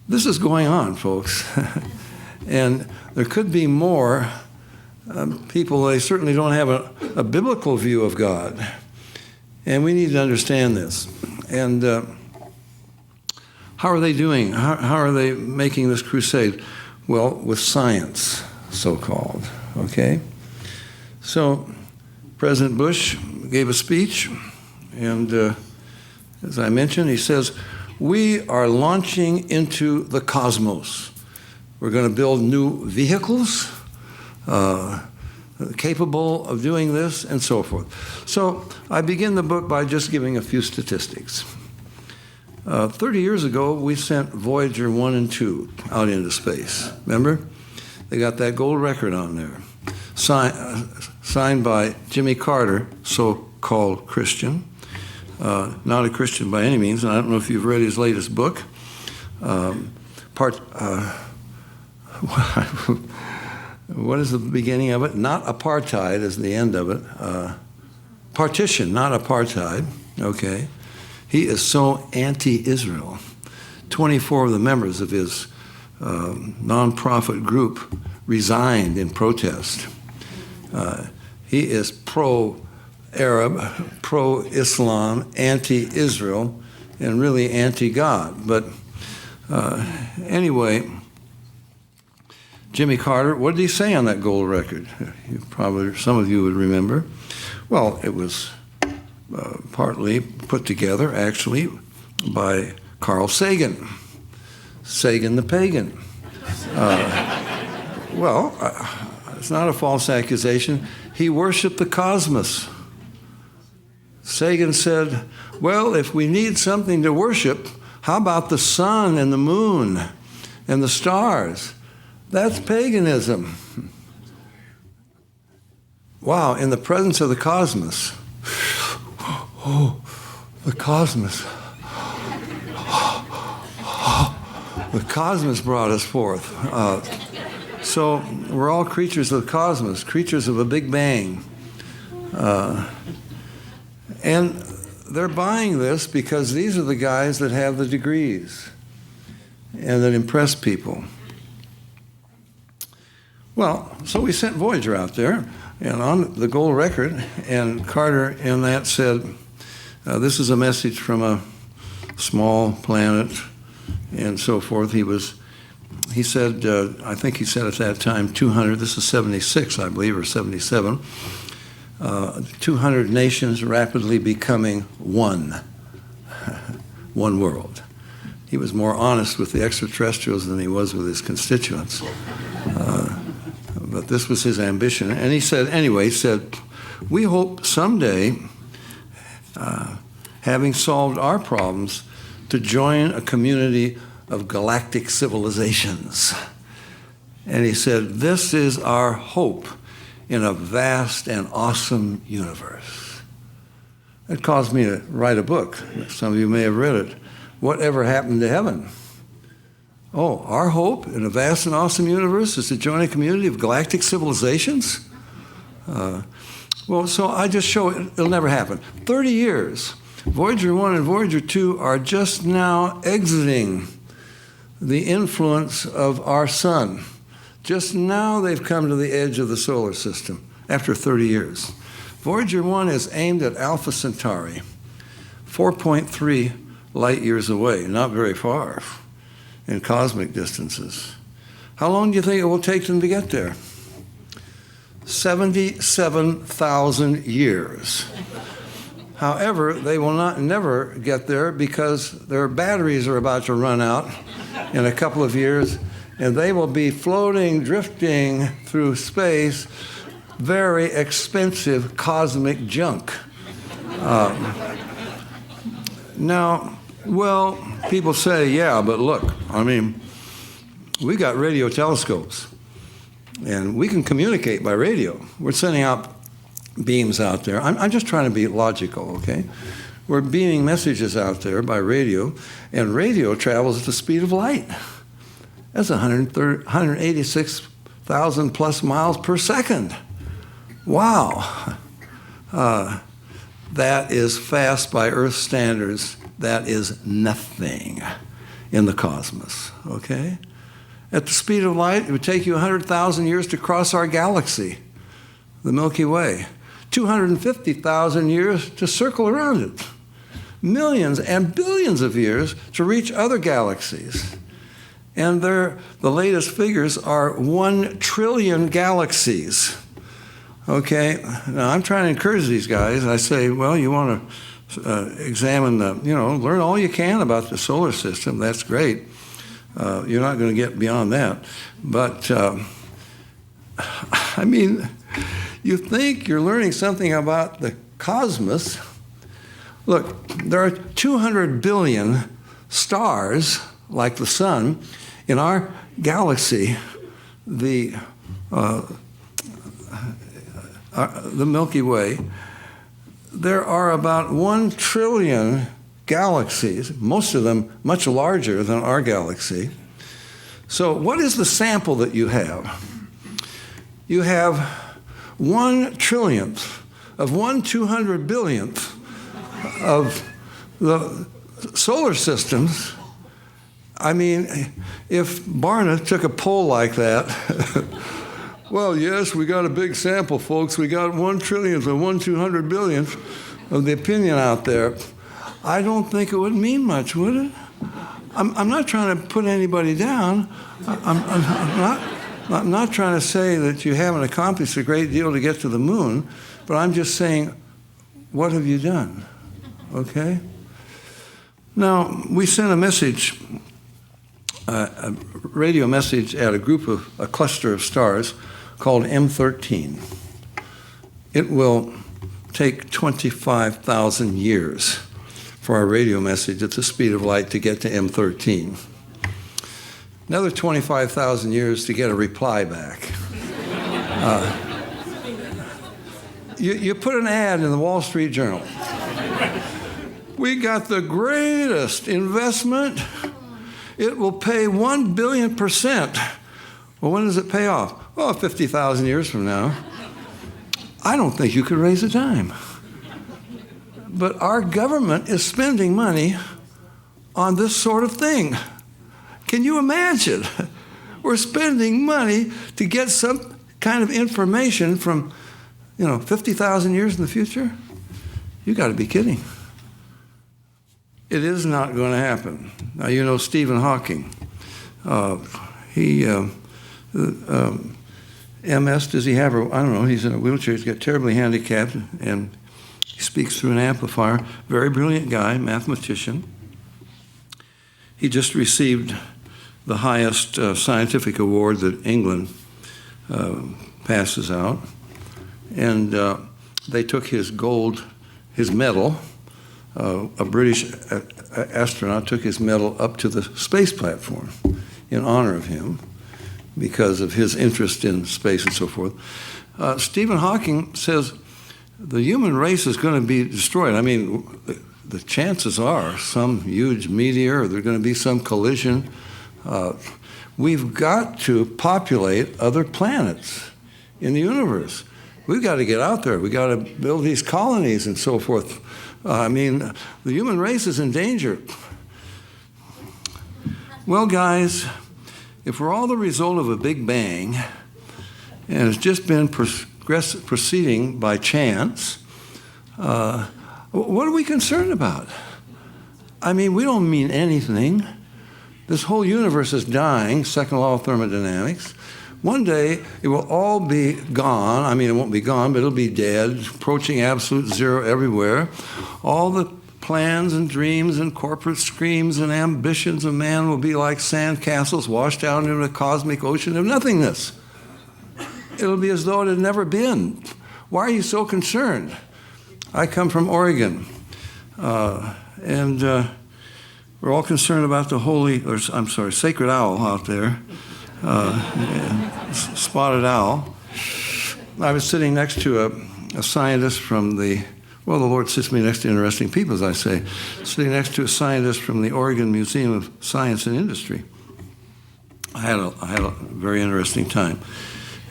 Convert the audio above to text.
This is going on, folks. And there could be more people. They certainly don't have a biblical view of God. And we need to understand this. And how are they doing? How are they making this crusade? Well, with science, so-called, okay? So President Bush gave a speech, and as I mentioned, he says, we are launching into the cosmos. We're going to build new vehicles capable of doing this, and so forth. So I begin the book by just giving a few statistics. 30 years ago, we sent Voyager 1 and 2 out into space. Remember? They got that gold record on there. Signed by Jimmy Carter, so-called Christian. Not a Christian by any means, and I don't know if you've read his latest book. What is the beginning of it? Not apartheid is the end of it. Partition, not apartheid. Okay. He is so anti-Israel. 24 of the members of his nonprofit group resigned in protest. He is pro-Arab, pro-Islam, anti-Israel, and really anti-God. But anyway, Jimmy Carter, what did he say on that gold record? Probably some of you would remember. Well, it was partly put together, actually, by Carl Sagan. Sagan the pagan. It's not a false accusation. He worshiped the cosmos. Sagan said, well, if we need something to worship, how about the sun and the moon and the stars? That's paganism. Wow, in the presence of the cosmos. Oh, the cosmos. The cosmos brought us forth. So we're all creatures of the cosmos, creatures of a big bang. And they're buying this because these are the guys that have the degrees and that impress people. Well, so we sent Voyager out there, and on the gold record, and Carter in that said, this is a message from a small planet, and so forth. He said, I think he said at that time 200, this is 76, I believe, or 77, 200 nations rapidly becoming one world. He was more honest with the extraterrestrials than he was with his constituents. But this was his ambition. And he said, we hope someday, having solved our problems, to join a community of galactic civilizations. And he said, this is our hope in a vast and awesome universe. It caused me to write a book. Some of you may have read it. Whatever happened to heaven? Oh, our hope in a vast and awesome universe is to join a community of galactic civilizations? So I just show it'll never happen. 30 years. Voyager 1 and Voyager 2 are just now exiting the influence of our sun. Just now they've come to the edge of the solar system after 30 years. Voyager 1 is aimed at Alpha Centauri, 4.3 light years away, not very far in cosmic distances. How long do you think it will take them to get there? 77,000 years. However, they will never get there because their batteries are about to run out in a couple of years, and they will be floating, drifting through space, very expensive cosmic junk. Now, people say, yeah, but look, we got radio telescopes, and we can communicate by radio. We're sending out beams out there. I'm just trying to be logical, okay? We're beaming messages out there by radio, and radio travels at the speed of light. That's 186,000 plus miles per second. Wow. That is fast by Earth standards. That is nothing. in the cosmos, okay? At the speed of light, it would take you 100,000 years to cross our galaxy, the Milky Way. 250,000 years to circle around it. Millions and billions of years to reach other galaxies. And the latest figures are 1 trillion galaxies. Okay, now I'm trying to encourage these guys. I say, well, you want to examine learn all you can about the solar system. That's great. You're not going to get beyond that. But, I mean, you think you're learning something about the cosmos. Look, there are 200 billion stars, like the sun, in our galaxy, the Milky Way. There are about 1 trillion galaxies, most of them much larger than our galaxy. So what is the sample that you have? You have 1 trillionth of 1/200 billionth of the solar systems. I mean, if Barna took a poll like that, well, yes, we got a big sample, folks. We got 1 trillionth of 1/200 billionth of the opinion out there. I don't think it would mean much, would it? I'm not trying to put anybody down. I'm not trying to say that you haven't accomplished a great deal to get to the moon, but I'm just saying, what have you done? Okay? Now, we sent a message, a radio message at a cluster of stars called M13. It will take 25,000 years for our radio message at the speed of light to get to M13. Another 25,000 years to get a reply back. You put an ad in the Wall Street Journal. We got the greatest investment. It will pay 1 billion%. Well, when does it pay off? Oh, 50,000 years from now. I don't think you could raise a dime. But our government is spending money on this sort of thing. Can you imagine? We're spending money to get some kind of information from, 50,000 years in the future? You got to be kidding. It is not going to happen. Now, you know Stephen Hawking. MS, does he have? I don't know. He's in a wheelchair. He's got terribly handicapped, and he speaks through an amplifier. Very brilliant guy, mathematician. He just received the highest scientific award that England passes out. And they took his medal. A British astronaut took his medal up to the space platform in honor of him because of his interest in space and so forth. Stephen Hawking says the human race is going to be destroyed. I mean, the chances are some huge meteor, or there's going to be some collision. We've got to populate other planets in the universe. We've got to get out there. We've got to build these colonies and so forth. I mean, the human race is in danger. Well, guys, if we're all the result of a big bang, and it's just been proceeding by chance, what are we concerned about? I mean, we don't mean anything. This whole universe is dying, second law of thermodynamics. One day, it will all be gone. I mean, it won't be gone, but it'll be dead, approaching absolute zero everywhere. All the plans and dreams and corporate schemes and ambitions of man will be like sand castles washed out into a cosmic ocean of nothingness. It'll be as though it had never been. Why are you so concerned? I come from Oregon, and we're all concerned about the sacred owl out there. Spotted owl. I was sitting next to a scientist from the Lord sits me next to interesting people, as I say. Sitting next to a scientist from the Oregon Museum of Science and Industry. I had a very interesting time.